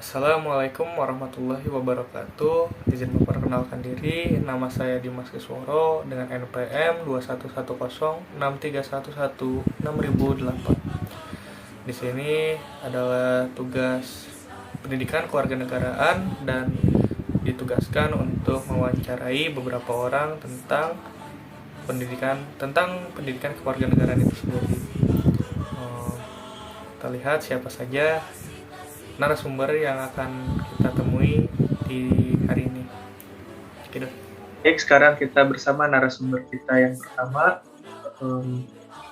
Assalamualaikum warahmatullahi wabarakatuh. Izin memperkenalkan diri, nama saya Dimas Kisworo dengan NPM 211063116008. Di sini adalah tugas pendidikan kewarganegaraan dan ditugaskan untuk mewawancarai beberapa orang tentang pendidikan kewarganegaraan itu sendiri. Kita lihat siapa saja narasumber yang akan kita temui di hari ini. Gitu. Baik, sekarang kita bersama narasumber kita yang pertama.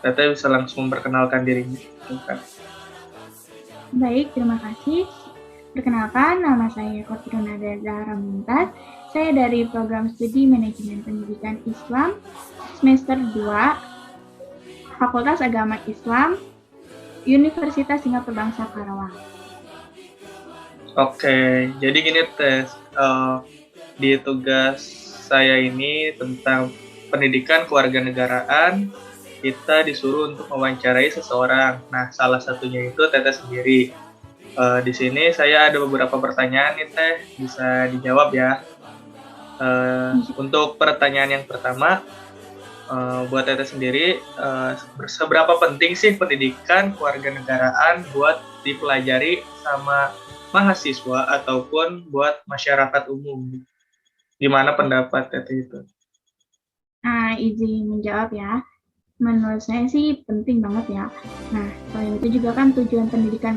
Teteh bisa langsung memperkenalkan dirinya. Baik, terima kasih. Perkenalkan, nama saya Kotrunada Zahra Mumtaz. Saya dari Program Studi Manajemen Pendidikan Islam semester 2, Fakultas Agama Islam, Universitas Singapura Bangsa Karawang. Oke, jadi gini Teh, di tugas saya ini tentang pendidikan kewarganegaraan, kita disuruh untuk mewawancarai seseorang. Nah, salah satunya itu Teteh sendiri. Di sini saya ada beberapa pertanyaan nih Teh, bisa dijawab ya. Untuk pertanyaan yang pertama, buat Teteh sendiri, seberapa penting sih pendidikan kewarganegaraan buat dipelajari sama mahasiswa ataupun buat masyarakat umum? Gimana pendapat Teteh itu? Izin menjawab ya. Menurut saya sih penting banget ya. Nah, selain itu juga kan tujuan pendidikan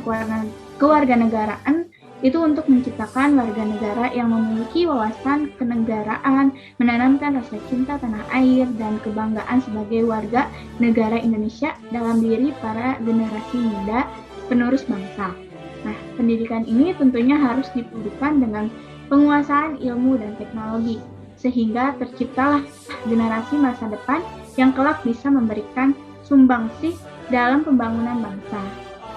kewarganegaraan itu untuk menciptakan warga negara yang memiliki wawasan kenegaraan, menanamkan rasa cinta tanah air, dan kebanggaan sebagai warga negara Indonesia dalam diri para generasi muda penerus bangsa. Nah, pendidikan ini tentunya harus dipadukan dengan penguasaan ilmu dan teknologi, sehingga terciptalah generasi masa depan yang kelak bisa memberikan sumbangsih dalam pembangunan bangsa.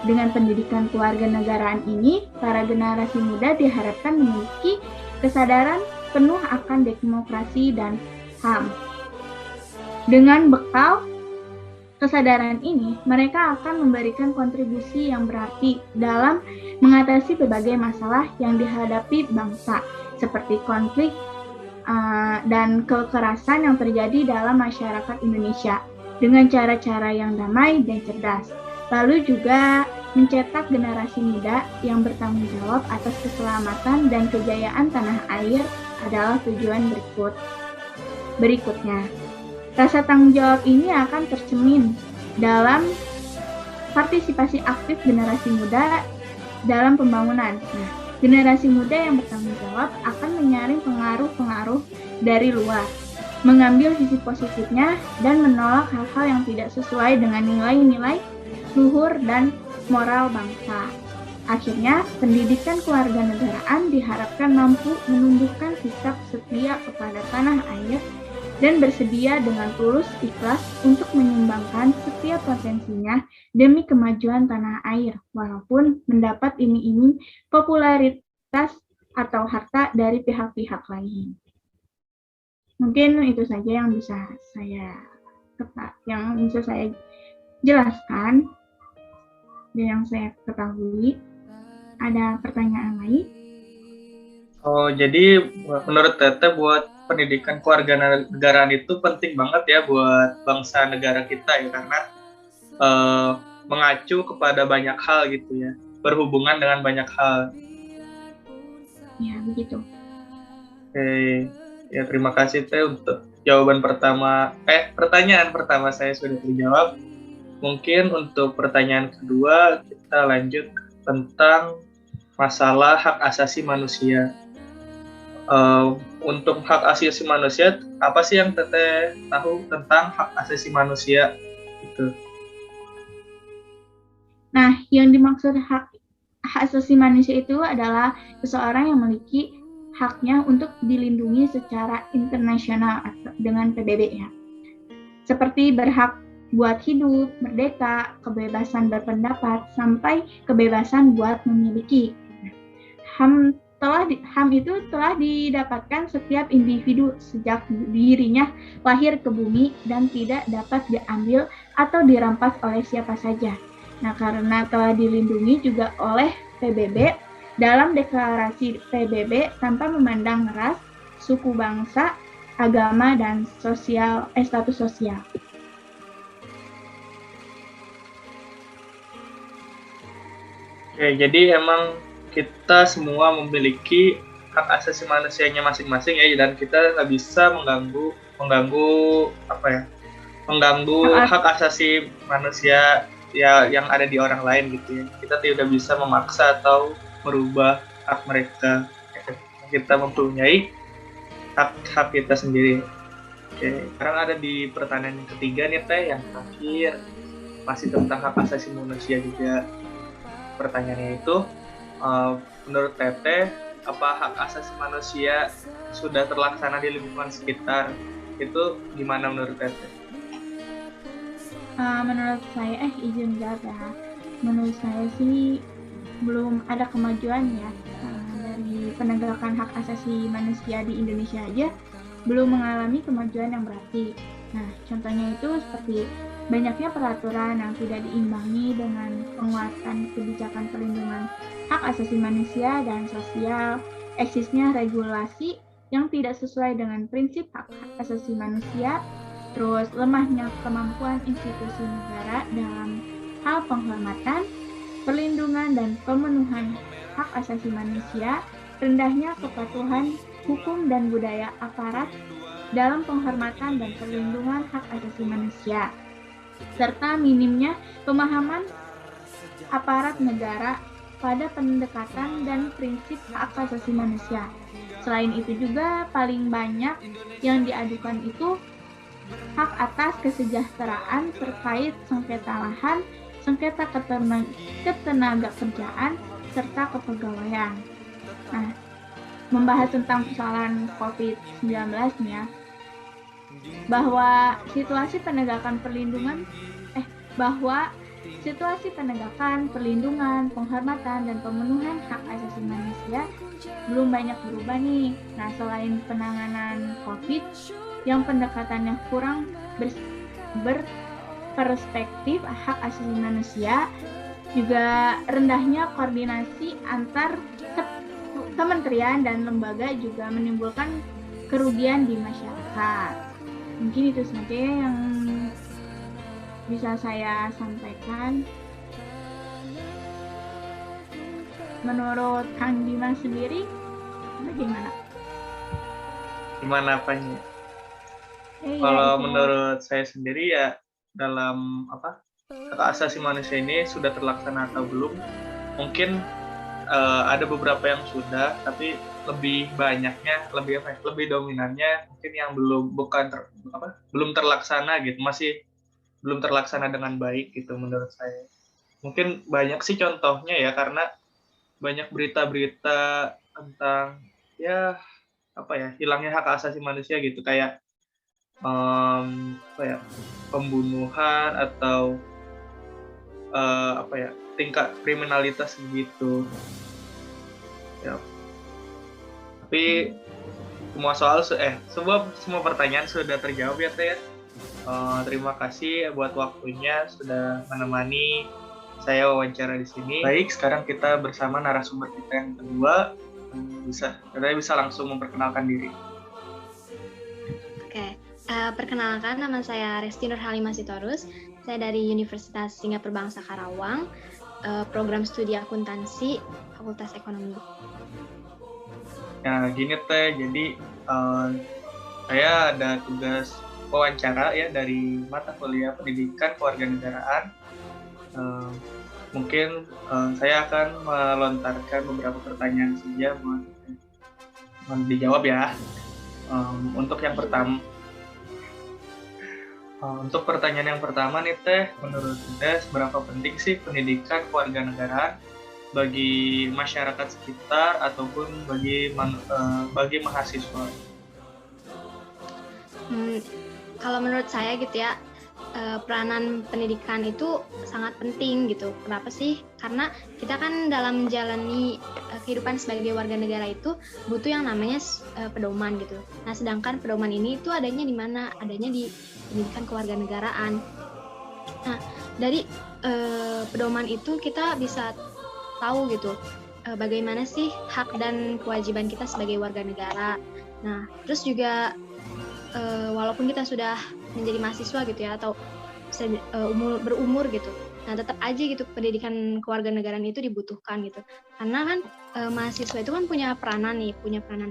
Dengan pendidikan kewarganegaraan ini, para generasi muda diharapkan memiliki kesadaran penuh akan demokrasi dan HAM. Dengan bekal kesadaran ini, mereka akan memberikan kontribusi yang berarti dalam mengatasi berbagai masalah yang dihadapi bangsa, seperti konflik dan kekerasan yang terjadi dalam masyarakat Indonesia dengan cara-cara yang damai dan cerdas. Lalu juga mencetak generasi muda yang bertanggung jawab atas keselamatan dan kejayaan tanah air adalah tujuan berikutnya. Rasa tanggung jawab ini akan tercermin dalam partisipasi aktif generasi muda dalam pembangunan. Nah, generasi muda yang bertanggung jawab akan menyaring pengaruh-pengaruh dari luar, mengambil sisi positifnya, dan menolak hal-hal yang tidak sesuai dengan nilai-nilai luhur dan moral bangsa. Akhirnya, pendidikan kewarganegaraan diharapkan mampu menumbuhkan sikap setia kepada tanah air dan bersedia dengan tulus ikhlas untuk menyumbangkan setiap potensinya demi kemajuan tanah air, walaupun mendapat iming-iming popularitas atau harta dari pihak-pihak lain. Mungkin itu saja yang bisa saya jelaskan dan yang saya ketahui. Ada pertanyaan lain? Oh, jadi menurut Teteh buat pendidikan kewarganegaraan itu penting banget ya buat bangsa negara kita ya, karena mengacu kepada banyak hal gitu ya, berhubungan dengan banyak hal. Ya, begitu. Oke, ya terima kasih Teh untuk jawaban pertama. Pertanyaan pertama saya sudah terjawab. Mungkin untuk pertanyaan kedua kita lanjut tentang masalah hak asasi manusia. Untuk hak asasi manusia, apa sih yang Teteh tahu tentang hak asasi manusia itu? Nah, yang dimaksud hak asasi manusia itu adalah seseorang yang memiliki haknya untuk dilindungi secara internasional dengan PBB ya. Seperti berhak buat hidup, merdeka, kebebasan berpendapat, sampai kebebasan buat memiliki. HAM itu telah didapatkan setiap individu sejak dirinya lahir ke bumi dan tidak dapat diambil atau dirampas oleh siapa saja. Nah, karena telah dilindungi juga oleh PBB, dalam deklarasi PBB tanpa memandang ras, suku bangsa, agama, dan status sosial. Oke, jadi emang kita semua memiliki hak asasi manusianya masing-masing ya, dan kita nggak bisa mengganggu hak asasi manusia ya yang ada di orang lain gitu ya. Kita tidak bisa memaksa atau merubah hak mereka. Kita mempunyai hak kita sendiri. Oke, sekarang ada di pertanyaan yang ketiga nih Teh, yang terakhir masih tentang hak asasi manusia juga. Pertanyaannya itu, menurut Teteh, apa hak asasi manusia sudah terlaksana di lingkungan sekitar? Itu gimana menurut Teteh? Menurut saya, izin jawab ya. Menurut saya sih belum ada kemajuan ya dari penegakan hak asasi manusia di Indonesia aja belum mengalami kemajuan yang berarti. Nah, contohnya itu seperti banyaknya peraturan yang tidak diimbangi dengan penguatan kebijakan perlindungan hak asasi manusia dan sosial, eksisnya regulasi yang tidak sesuai dengan prinsip hak asasi manusia, terus lemahnya kemampuan institusi negara dalam hal penghormatan, perlindungan dan pemenuhan hak asasi manusia, rendahnya kepatuhan hukum dan budaya aparat dalam penghormatan dan perlindungan hak asasi manusia, serta minimnya pemahaman aparat negara pada pendekatan dan prinsip hak asasi manusia. Selain itu juga paling banyak yang diadukan itu hak atas kesejahteraan terkait sengketa lahan, sengketa ketenaga kerjaan, serta kepegawaian. Nah, membahas tentang persoalan COVID-19 nih ya, bahwa situasi penegakan perlindungan penghormatan dan pemenuhan hak asasi manusia belum banyak berubah nih. Nah, selain penanganan COVID yang pendekatannya kurang berperspektif hak asasi manusia, juga rendahnya koordinasi antar kementerian dan lembaga juga menimbulkan kerugian di masyarakat. Mungkin itu saja yang bisa saya sampaikan. Menurut Kang Dimas sendiri, bagaimana? Gimana apanya? Kalau menurut saya sendiri ya, dalam hak asasi manusia ini sudah terlaksana atau belum? Mungkin ada beberapa yang sudah, tapi lebih dominannya mungkin yang belum terlaksana gitu, masih belum terlaksana dengan baik gitu menurut saya. Mungkin banyak sih contohnya ya, karena banyak berita-berita tentang hilangnya hak asasi manusia gitu, kayak pembunuhan atau tingkat kriminalitas gitu ya. Tapi semua pertanyaan sudah terjawab ya Teh. Terima kasih buat waktunya sudah menemani saya wawancara di sini. Baik, sekarang kita bersama narasumber kita yang kedua. Bisa langsung memperkenalkan diri. Oke, perkenalkan, nama saya Resti Nurhalimah Sitorus. Saya dari Universitas Singapura Bangsa Karawang, program studi akuntansi, Fakultas Ekonomi. Nah, gini Teh, jadi saya ada tugas wawancara ya dari mata kuliah Pendidikan Kewarganegaraan. Mungkin saya akan melontarkan beberapa pertanyaan saja buat dijawab ya. Untuk pertanyaan yang pertama nih Teh, menurut Teh seberapa penting sih pendidikan kewarganegaraan bagi masyarakat sekitar ataupun bagi mahasiswa? Kalau menurut saya gitu ya, peranan pendidikan itu sangat penting gitu. Kenapa sih? Karena kita kan dalam menjalani kehidupan sebagai warga negara itu butuh yang namanya pedoman gitu. Nah, sedangkan pedoman ini itu adanya di mana? Adanya di pendidikan kewarganegaraan. Nah, dari pedoman itu kita bisa tahu gitu bagaimana sih hak dan kewajiban kita sebagai warga negara. Nah, terus juga walaupun kita sudah menjadi mahasiswa gitu ya, atau berumur gitu, nah tetap aja gitu pendidikan kewarganegaraan itu dibutuhkan gitu. Karena kan mahasiswa itu kan punya peranan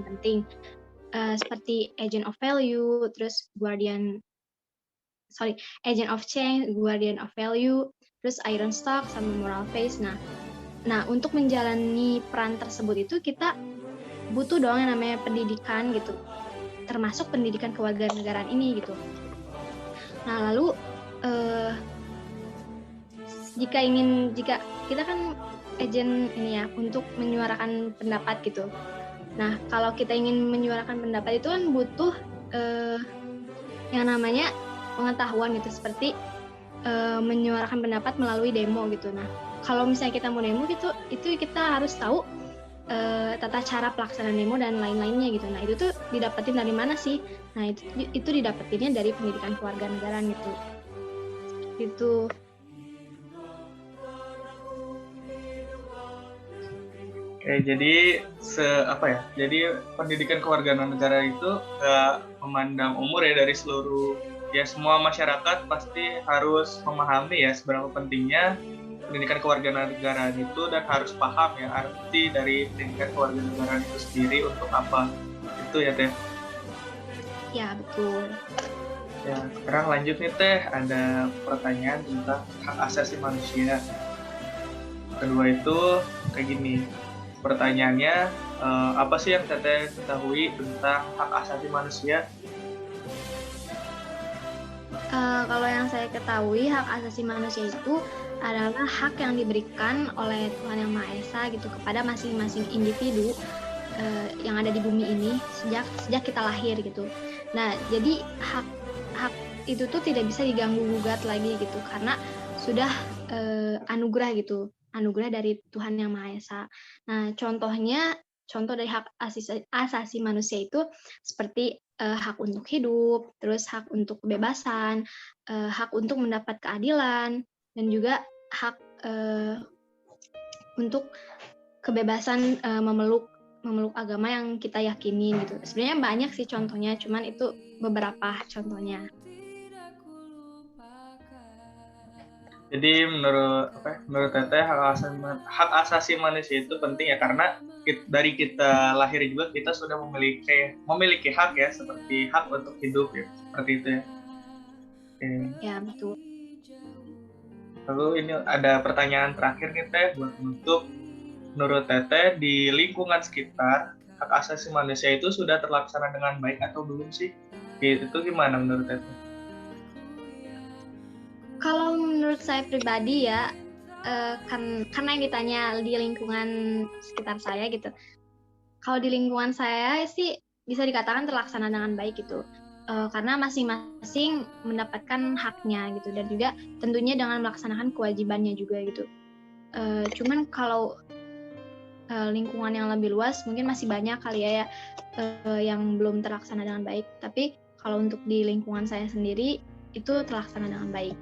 penting, seperti agent of value, terus agent of change, guardian of value, terus iron stock sama moral phase. Nah, untuk menjalani peran tersebut itu kita butuh dong yang namanya pendidikan gitu, termasuk pendidikan kewarganegaraan ini gitu. Nah, lalu jika kita kan agent ini ya untuk menyuarakan pendapat gitu. Nah, kalau kita ingin menyuarakan pendapat itu kan butuh yang namanya pengetahuan gitu, seperti menyuarakan pendapat melalui demo gitu. Nah, kalau misalnya kita mau demo gitu, itu kita harus tahu tata cara pelaksanaan demo dan lain-lainnya gitu. Nah, itu tuh didapetin dari mana sih? Nah, itu didapetinnya dari pendidikan kewarganegaraan gitu. Itu. Oke, jadi Jadi pendidikan kewarganegaraan itu nggak memandang umur ya, dari seluruh semua masyarakat pasti harus memahami ya seberapa pentingnya pendidikan kewarganegaraan itu, dan harus paham ya arti dari pendidikan kewarganegaraan itu sendiri untuk apa. Itu ya Teh. Ya, betul. Ya, sekarang lanjut nih Teh, ada pertanyaan tentang hak asasi manusia. Kedua itu kayak gini. Pertanyaannya, apa sih yang Teteh ketahui tentang hak asasi manusia? Kalau yang saya ketahui, hak asasi manusia itu adalah hak yang diberikan oleh Tuhan Yang Maha Esa gitu kepada masing-masing individu yang ada di bumi ini sejak kita lahir gitu. Nah, jadi hak itu tuh tidak bisa diganggu gugat lagi gitu, karena sudah anugerah gitu, anugerah dari Tuhan Yang Maha Esa. Nah, contoh dari hak asasi manusia itu seperti hak untuk hidup, terus hak untuk kebebasan, hak untuk mendapat keadilan, dan juga hak untuk kebebasan memeluk agama yang kita yakini gitu. Sebenarnya banyak sih contohnya, cuman itu beberapa contohnya. Jadi menurut Teteh, hak asasi manusia itu penting ya, karena dari kita lahir juga kita sudah memiliki hak ya, seperti hak untuk hidup ya, seperti itu ya. Ya, betul. Lalu ini ada pertanyaan terakhir nih Teh, buat menutup. Menurut Teteh, di lingkungan sekitar hak asasi manusia itu sudah terlaksana dengan baik atau belum sih? Itu gimana menurut Teteh? Kalau menurut saya pribadi ya, karena yang ditanya di lingkungan sekitar saya gitu. Kalau di lingkungan saya sih bisa dikatakan terlaksana dengan baik gitu. Karena masing-masing mendapatkan haknya gitu, dan juga tentunya dengan melaksanakan kewajibannya juga gitu. Cuman kalau lingkungan yang lebih luas mungkin masih banyak kali ya yang belum terlaksana dengan baik. Tapi kalau untuk di lingkungan saya sendiri itu terlaksana dengan baik.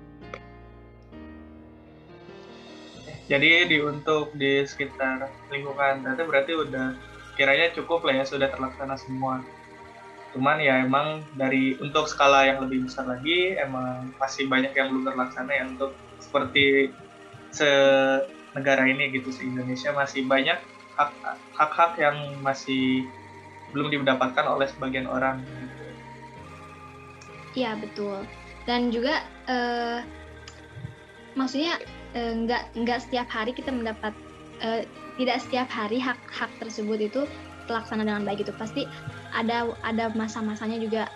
Jadi untuk di sekitar lingkungan Teteh berarti udah kiranya cukup lah ya, sudah terlaksana semua. Cuman ya emang untuk skala yang lebih besar lagi emang masih banyak yang belum terlaksana ya, untuk seperti negara ini gitu, se-Indonesia masih banyak hak-hak yang masih belum didapatkan oleh sebagian orang. Iya, betul. Dan juga maksudnya nggak setiap hari kita tidak setiap hari hak tersebut itu terlaksana dengan baik gitu. Pasti ada masa-masanya juga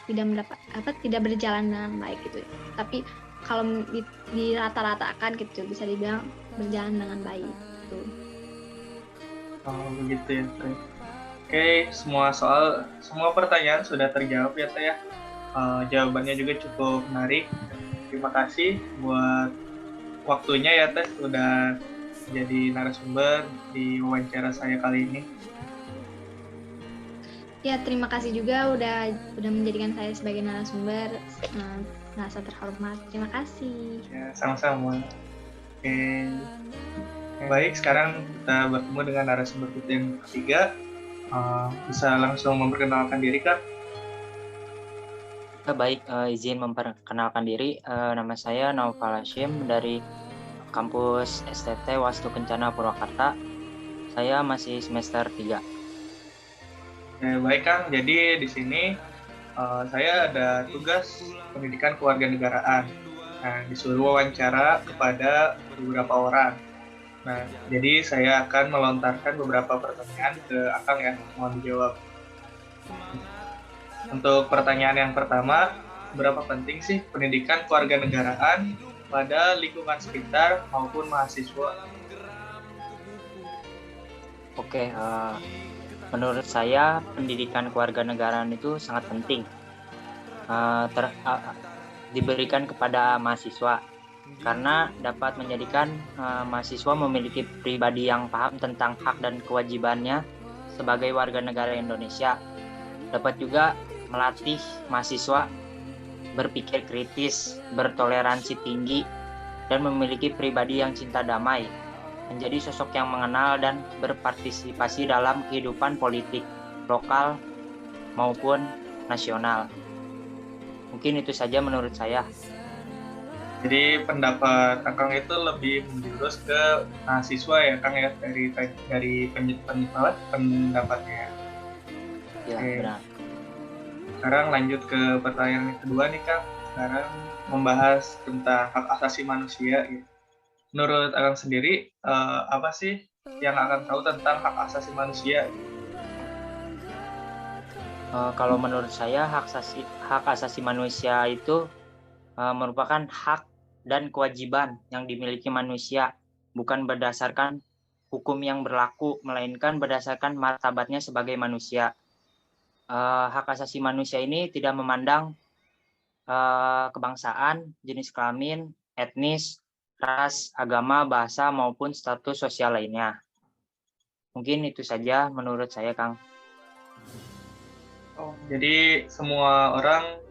tidak berjalan dengan baik gitu. Tapi kalau dirata-ratakan gitu bisa dibilang berjalan dengan baik gitu. Oh, begitu ya Teh. Oke, semua pertanyaan sudah terjawab ya Teh ya. Jawabannya juga cukup menarik. Terima kasih buat waktunya ya Teh, sudah jadi narasumber di wawancara saya kali ini. Ya, terima kasih juga udah menjadikan saya sebagai narasumber. Merasa terhormat. Terima kasih. Ya, sama-sama. Oke. Baik, sekarang kita bertemu dengan narasumber kita yang ketiga. Bisa langsung memperkenalkan diri, Kak? Baik, izin memperkenalkan diri. Nama saya Naufal Hashim dari kampus STT Wastu Kencana Purwakarta. Saya masih semester 3. Baik, Kang. Jadi di sini saya ada tugas pendidikan kewarganegaraan. Nah, disuruh wawancara kepada beberapa orang. Nah, jadi saya akan melontarkan beberapa pertanyaan ke Akang ya, mohon dijawab. Untuk pertanyaan yang pertama, seberapa penting sih pendidikan kewarganegaraan pada lingkungan sekitar maupun mahasiswa? Oke, menurut saya pendidikan kewarganegaraan itu sangat penting diberikan kepada mahasiswa karena dapat menjadikan mahasiswa memiliki pribadi yang paham tentang hak dan kewajibannya sebagai warga negara Indonesia. Dapat juga melatih mahasiswa berpikir kritis, bertoleransi tinggi, dan memiliki pribadi yang cinta damai, menjadi sosok yang mengenal dan berpartisipasi dalam kehidupan politik lokal maupun nasional. Mungkin itu saja menurut saya. Jadi pendapat Akang itu lebih menjurus ke mahasiswa ya, Kang ya, dari pendapatnya. Ya, Oke. benar. Sekarang lanjut ke pertanyaan yang kedua nih, Kang. Sekarang membahas tentang hak asasi manusia gitu. Menurut Akang sendiri, apa sih yang Akang tahu tentang hak asasi manusia? Kalau menurut saya hak asasi manusia itu merupakan hak dan kewajiban yang dimiliki manusia, bukan berdasarkan hukum yang berlaku, melainkan berdasarkan martabatnya sebagai manusia. Hak asasi manusia ini tidak memandang kebangsaan, jenis kelamin, etnis, ras, agama, bahasa, maupun status sosial lainnya. Mungkin itu saja menurut saya, Kang. Oh, jadi semua orang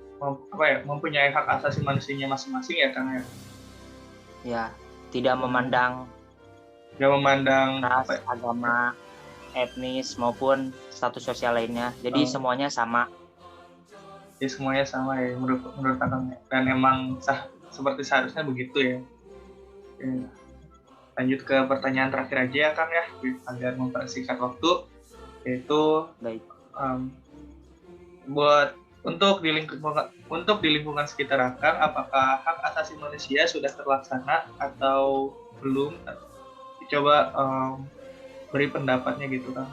mempunyai hak asasi manusianya masing-masing ya, Kang ya? Ya, tidak memandang Dia memandang ras, agama, etnis, maupun status sosial lainnya. Jadi semuanya sama. Jadi semuanya sama ya, menurut Akang ya. Dan emang seperti seharusnya begitu ya. Oke. Lanjut ke pertanyaan terakhir aja ya, Kang ya, agar mempersingkat waktu, yaitu Baik. untuk di lingkungan sekitar Akang, apakah hak asasi manusia sudah terlaksana atau belum? Coba beri pendapatnya gitu, Kang.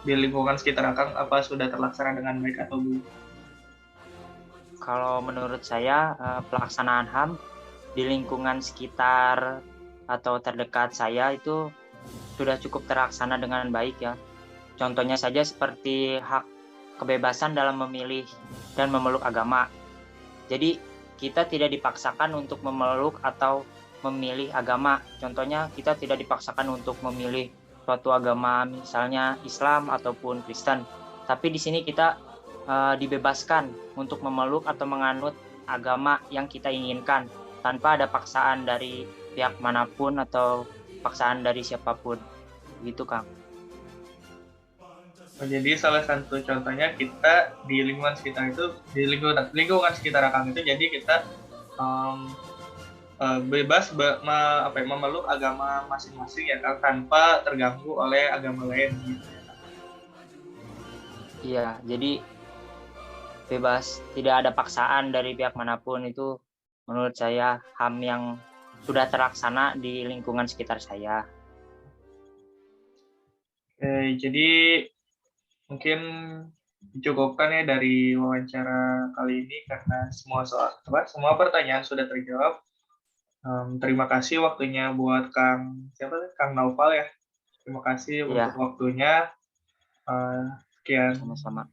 Di lingkungan sekitar Akang, apa sudah terlaksana dengan baik atau belum? Kalau menurut saya pelaksanaan HAM di lingkungan sekitar atau terdekat saya itu sudah cukup terlaksana dengan baik ya. Contohnya saja seperti hak kebebasan dalam memilih dan memeluk agama. Jadi kita tidak dipaksakan untuk memeluk atau memilih agama. Contohnya kita tidak dipaksakan untuk memilih suatu agama, misalnya Islam ataupun Kristen. Tapi di sini kita dibebaskan untuk memeluk atau menganut agama yang kita inginkan tanpa ada paksaan dari pihak manapun atau paksaan dari siapapun. Gitu, Kang. Jadi salah satu contohnya kita di lingkungan sekitar itu, di lingkungan sekitar Akang itu, jadi kita bebas memeluk agama masing-masing ya, Kang, tanpa terganggu oleh agama lain gitu. Iya, jadi bebas, tidak ada paksaan dari pihak manapun. Itu menurut saya HAM yang sudah terlaksana di lingkungan sekitar saya. Jadi mungkin dicukupkan ya dari wawancara kali ini, karena semua pertanyaan sudah terjawab. Terima kasih waktunya buat Kang Naufal ya. Terima kasih untuk waktunya. Sekian. Sama-sama.